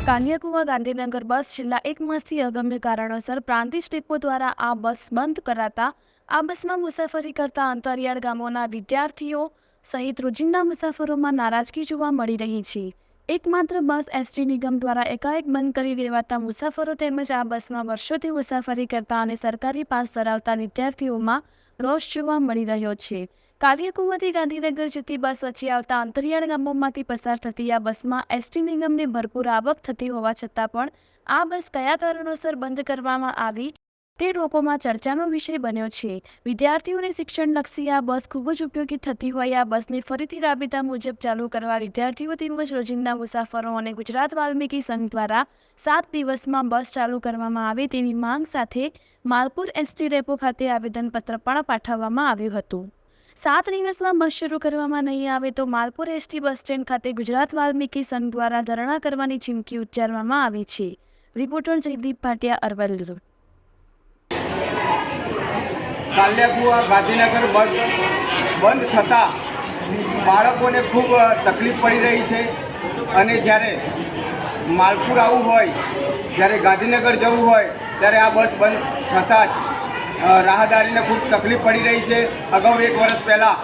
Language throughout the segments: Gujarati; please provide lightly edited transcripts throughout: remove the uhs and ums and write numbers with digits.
કાલિયાકુવા ગાંધીનગર બસ છેલ્લા એક માસથી અગમ્ય કારણોસર પ્રાંતિજ ડેપો દ્વારા આ બસ બંધ કરાતા આ બસમાં મુસાફરી કરતા અંતરિયાળ ગામોના વિદ્યાર્થીઓ સહિત રોજિંદા મુસાફરોમાં નારાજગી જોવા મળી રહી છે। એકમાત્ર બસ એસટી નિગમ દ્વારા એકાએક બંધ કરી દેવાતા મુસાફરો તેમજ આ બસમાં વર્ષોથી મુસાફરી કરતા અને સરકારી પાસ ધરાવતા વિદ્યાર્થીઓમાં રોષ જોવા મળી રહ્યો છે। કાલિયાકુવાથી ગાંધીનગર જતી બસ વચ્ચે આવતા અંતરિયાળ ગામોમાંથી પસાર થતી આ બસમાં એસટી નિગમને ભરપૂર આવક થતી હોવા છતાં પણ આ બસ કયા કારણોસર બંધ કરવામાં આવી તે લોકોમાં ચર્ચાનો વિષય બન્યો છે। વિદ્યાર્થીઓને શિક્ષણલક્ષી આ બસ ખૂબ જ ઉપયોગી થતી હોય આ બસને ફરીથી રાબેતા મુજબ ચાલુ કરવા વિદ્યાર્થીઓ તેમજ રોજિંદા મુસાફરો અને ગુજરાત વાલ્મીકી સંઘ દ્વારા 7 દિવસમાં બસ ચાલુ કરવામાં આવે તેવી માંગ સાથે માલપુર એસટી ડેપો ખાતે આવેદનપત્ર પણ પાઠવવામાં આવ્યું હતું। 7 દિવસમાં બસ શરૂ કરવામાં નહીં આવે તો માલપુર એસટી બસ સ્ટેન્ડ ખાતે ગુજરાત વાલ્મીકી સંઘ દ્વારા ધરણા કરવાની ચીમકી ઉચ્ચારવામાં આવી છે। રિપોર્ટર જયદીપ ભાટિયા, અરવલ્લી। કાલિયાકુવા ગાંધીનગર બસ બંધ થતાં બાળકોને ખૂબ તકલીફ પડી રહી છે અને જ્યારે માલપુર આવવું હોય, જ્યારે ગાંધીનગર જવું હોય ત્યારે આ બસ બંધ થતાં જ રાહદારીને ખૂબ તકલીફ પડી રહી છે। અગાઉ 1 વર્ષ પહેલાં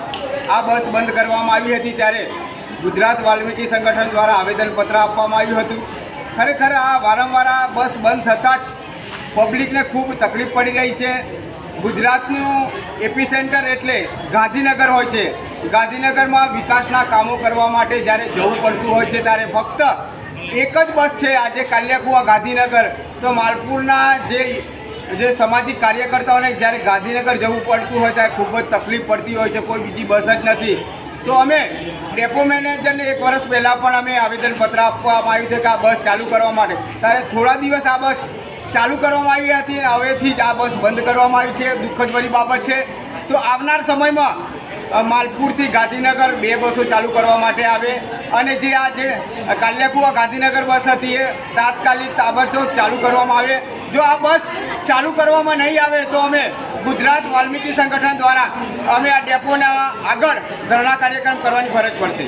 આ બસ બંધ કરવામાં આવી હતી ત્યારે ગુજરાત વાલ્મીકી સંગઠન દ્વારા આવેદનપત્ર આપવામાં આવ્યું હતું। ખરેખર આ વારંવાર આ બસ બંધ થતાં જ પબ્લિકને ખૂબ તકલીફ પડી રહી છે। ગુજરાતનું એપિસેન્ટર એટલે ગાંધીનગર હોય છે। ગાંધીનગરમાં વિકાસના કામો કરવા માટે જ્યારે જવું પડતું હોય છે ત્યારે ફક્ત એક જ બસ છે આજે કાલિયાકુવા ગાંધીનગર। તો માલપુરના જે સામાજિક કાર્યકર્તાઓને જ્યારે ગાંધીનગર જવું પડતું હોય ત્યારે ખૂબ જ તકલીફ પડતી હોય છે, કોઈ બીજી બસ જ નથી। તો અમે ડેપો મેનેજરને 1 વર્ષ પહેલાં પણ અમે આવેદનપત્ર આપવામાં આવ્યું છે કે આ બસ ચાલુ કરવા માટે, ત્યારે થોડા દિવસ આ બસ ચાલુ કરવામાં આવી હતી અને હવેથી જ આ બસ બંધ કરવામાં આવી છે। દુઃખદભરી બાબત છે। તો આવનાર સમયમાં માલપુરથી ગાંધીનગર 2 બસો ચાલુ કરવા માટે આવે અને જે આ જે કાલિયાકુવા ગાંધીનગર બસ હતી એ તાત્કાલિક તાબડતોબ ચાલુ કરવામાં આવે। જો આ બસ ચાલુ કરવામાં નહીં આવે તો અમે ગુજરાત વાલ્મીકી સંગઠન દ્વારા અમે આ ડેપોના આગળ ધરણા કાર્યક્રમ કરવાની ફરજ પડશે।